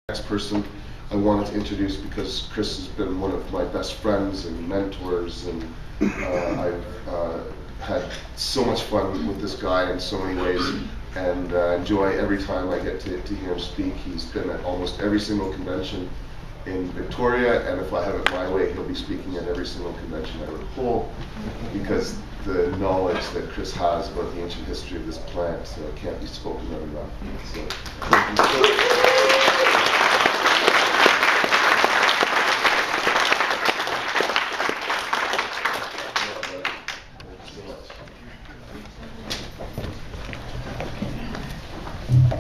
Next person I wanted to introduce, because Chris has been one of my best friends and mentors, and I've had so much fun with this guy in so many ways, and enjoy every time I get to hear him speak. He's been at almost every single convention in Victoria, and if I have it my way, he'll be speaking at every single convention I would hold, because the knowledge that Chris has about the ancient history of this plant can't be spoken of enough. So, thank you.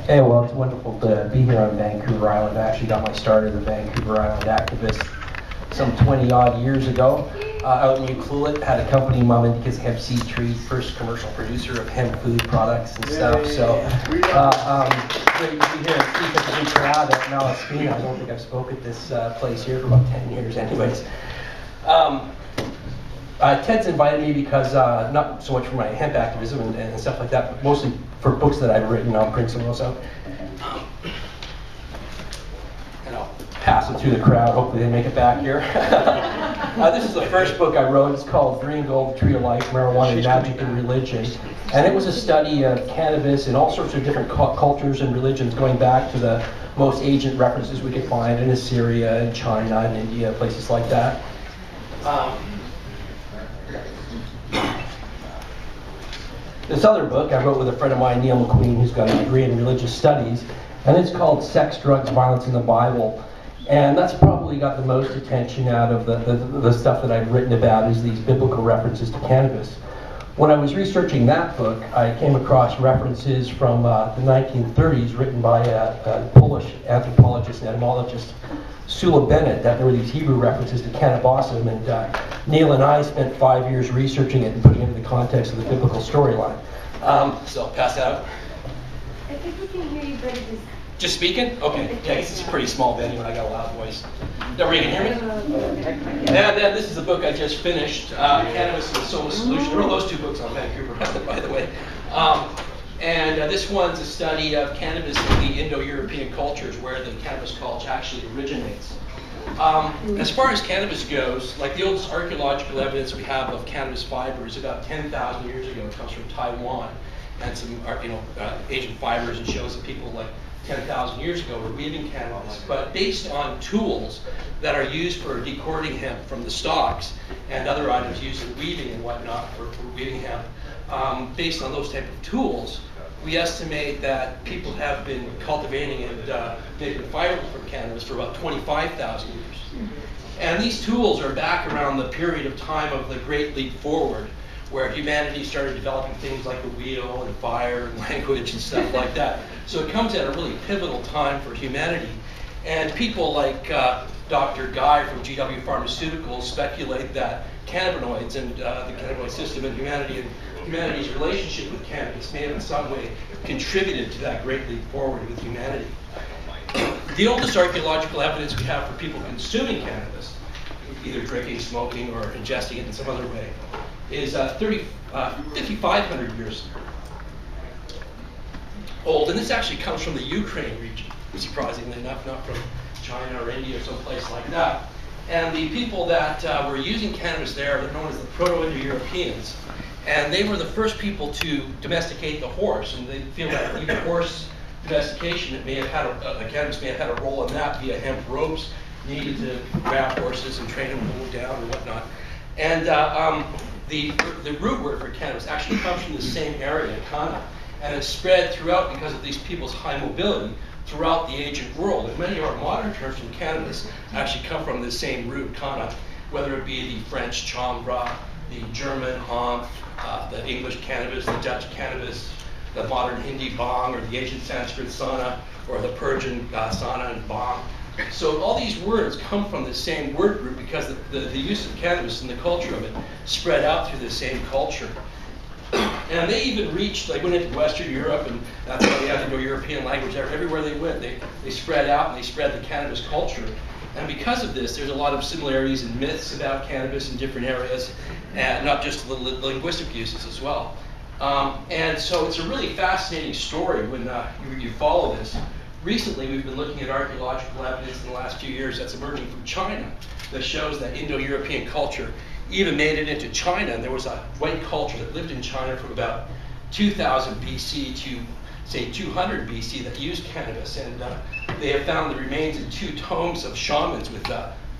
Hey, well, it's wonderful to be here on Vancouver Island. I actually got my start as a Vancouver Island activist some 20-odd years ago. Out in Ucluelet, had a company, Mom and Kids Hemp Seed Tree, first commercial producer of hemp food products and stuff. So, great to be here and speak at the big crowd at Malaspina. I don't think I've spoke at this place here for about 10 years anyways. Ted's invited me because, not so much for my hemp activism and stuff like that, but mostly for books that I've written. I'll print some of those out. And I'll pass them through the crowd. Hopefully they make it back here. This is the first book I wrote. It's called Green Gold, the Tree of Life, Marijuana, Magic, and Religion. And it was a study of cannabis in all sorts of different cultures and religions, going back to the most ancient references we could find in Assyria and China and India, places like that. This other book I wrote with a friend of mine, Neil McQueen, who's got a degree in religious studies, and it's called Sex, Drugs, Violence in the Bible. And that's probably got the most attention out of the stuff that I've written about, is these biblical references to cannabis. When I was researching that book, I came across references from the 1930s written by a Polish anthropologist and etymologist, Bennett, that there were these Hebrew references to cannabis, and Neil and I spent 5 years researching it and putting it into the context of the biblical storyline. So I'll pass that out. I think we can hear you better just speaking? Okay. Yeah, I guess it's a pretty small venue and I got a loud voice. Everybody can hear me? And then this is a book I just finished, Cannabis and the Soma Solution. I wrote those two books on Vancouver, by the way. And this one's a study of cannabis in the Indo-European cultures, where the cannabis culture actually originates. As far as cannabis goes, like the oldest archaeological evidence we have of cannabis fiber is about 10,000 years ago. It comes from Taiwan, and some ancient fibers, and shows that people like 10,000 years ago were weaving cannabis. But based on tools that are used for decording hemp from the stalks and other items used in weaving and whatnot for weaving hemp, based on those type of tools, we estimate that people have been cultivating and making fiber from cannabis for about 25,000 years. And these tools are back around the period of time of the Great Leap Forward, where humanity started developing things like the wheel and fire and language and stuff like that. So it comes at a really pivotal time for humanity. And people like Dr. Guy from GW Pharmaceuticals speculate that cannabinoids and the cannabinoid system in humanity and humanity's relationship with cannabis may have in some way contributed to that great leap forward with humanity. The oldest archaeological evidence we have for people consuming cannabis, either drinking, smoking, or ingesting it in some other way, is 5,500 years old. And this actually comes from the Ukraine region, surprisingly enough, not from China or India or someplace like that. And the people that were using cannabis there are known as the Proto-Indo-Europeans. And they were the first people to domesticate the horse. And they feel that even horse domestication, it may have had cannabis may have had a role in that via hemp ropes needed to grab horses and train them to move down or whatnot. And the root word for cannabis actually comes from the same area, Kana, and it's spread throughout because of these people's high mobility throughout the ancient world. And many of our modern terms from cannabis actually come from the same root, Kana, whether it be the French chambra, the German hanf, the English cannabis, the Dutch cannabis, the modern Hindi bhang, or the ancient Sanskrit sana, or the Persian sana and bhang. So all these words come from the same word group because the use of cannabis and the culture of it spread out through the same culture. And they even reached, like went into Western Europe, and that's why they have Indo-European language. Everywhere they went, they spread out and they spread the cannabis culture. And because of this, there's a lot of similarities and myths about cannabis in different areas, and not just the linguistic uses as well. And so it's a really fascinating story when you follow this recently we've been looking at archaeological evidence in the last few years that's emerging from China that shows that Indo-European culture even made it into China. And there was a white culture that lived in China from about 2000 BC to say 200 BC that used cannabis, and they have found the remains in 2 tombs of shamans with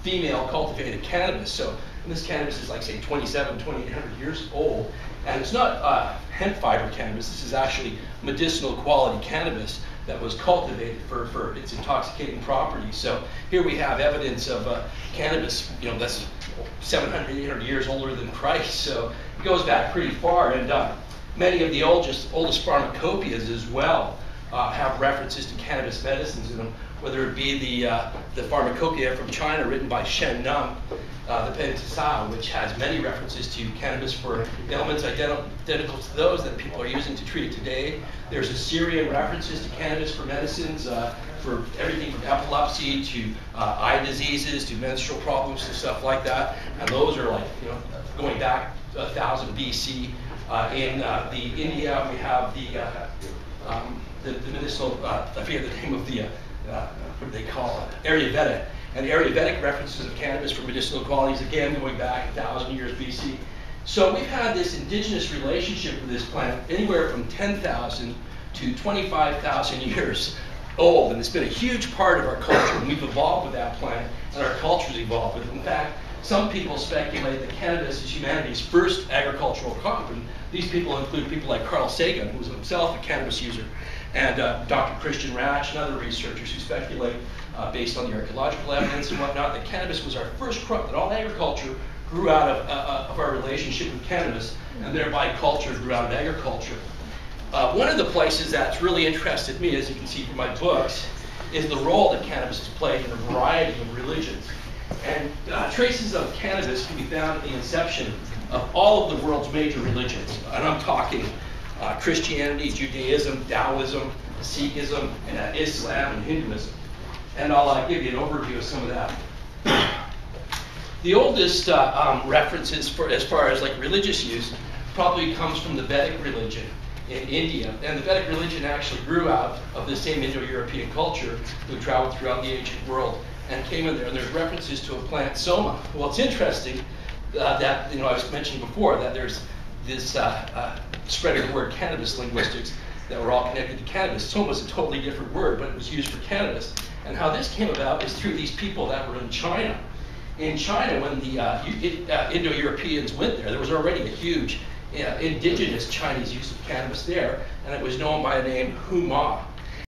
female cultivated cannabis. So this cannabis is like say 2,800 years old, and it's not hemp fiber cannabis. This is actually medicinal quality cannabis that was cultivated for its intoxicating properties. So here we have evidence of cannabis, that's 700, 800 years older than Christ. So it goes back pretty far, and many of the oldest pharmacopoeias as well have references to cannabis medicines in them, whether it be the pharmacopoeia from China written by Shen Nung, the Bennett, which has many references to cannabis for ailments identical to those that people are using to treat it today. There's Assyrian references to cannabis for medicines, for everything from epilepsy to eye diseases to menstrual problems and stuff like that. And those are like, going back 1000 BC. In the India, we have the medicinal, I forget the name of the, what do they call it, Ayurvedic. And Ayurvedic references of cannabis for medicinal qualities, again, going back 1,000 years BC. So we've had this indigenous relationship with this plant anywhere from 10,000 to 25,000 years old. And it's been a huge part of our culture. And we've evolved with that plant, and our culture's evolved with it. In fact, some people speculate that cannabis is humanity's first agricultural crop. And these people include people like Carl Sagan, who was himself a cannabis user, and Dr. Christian Ratch and other researchers who speculate, based on the archaeological evidence and whatnot, that cannabis was our first crop, that all agriculture grew out of our relationship with cannabis, and thereby culture grew out of agriculture. One of the places that's really interested me, as you can see from my books, is the role that cannabis has played in a variety of religions. And traces of cannabis can be found at the inception of all of the world's major religions. And I'm talking Christianity, Judaism, Taoism, Sikhism, and Islam, and Hinduism. And I'll give you an overview of some of that. The oldest references as far as like religious use probably comes from the Vedic religion in India. And the Vedic religion actually grew out of the same Indo-European culture who traveled throughout the ancient world and came in there. And there's references to a plant, soma. Well, it's interesting that, I was mentioning before that there's this spread of the word cannabis linguistics that were all connected to cannabis. Soma is a totally different word, but it was used for cannabis. And how this came about is through these people that were in China. In China, when the Indo-Europeans went there was already a huge indigenous Chinese use of cannabis there, and it was known by the name Huma.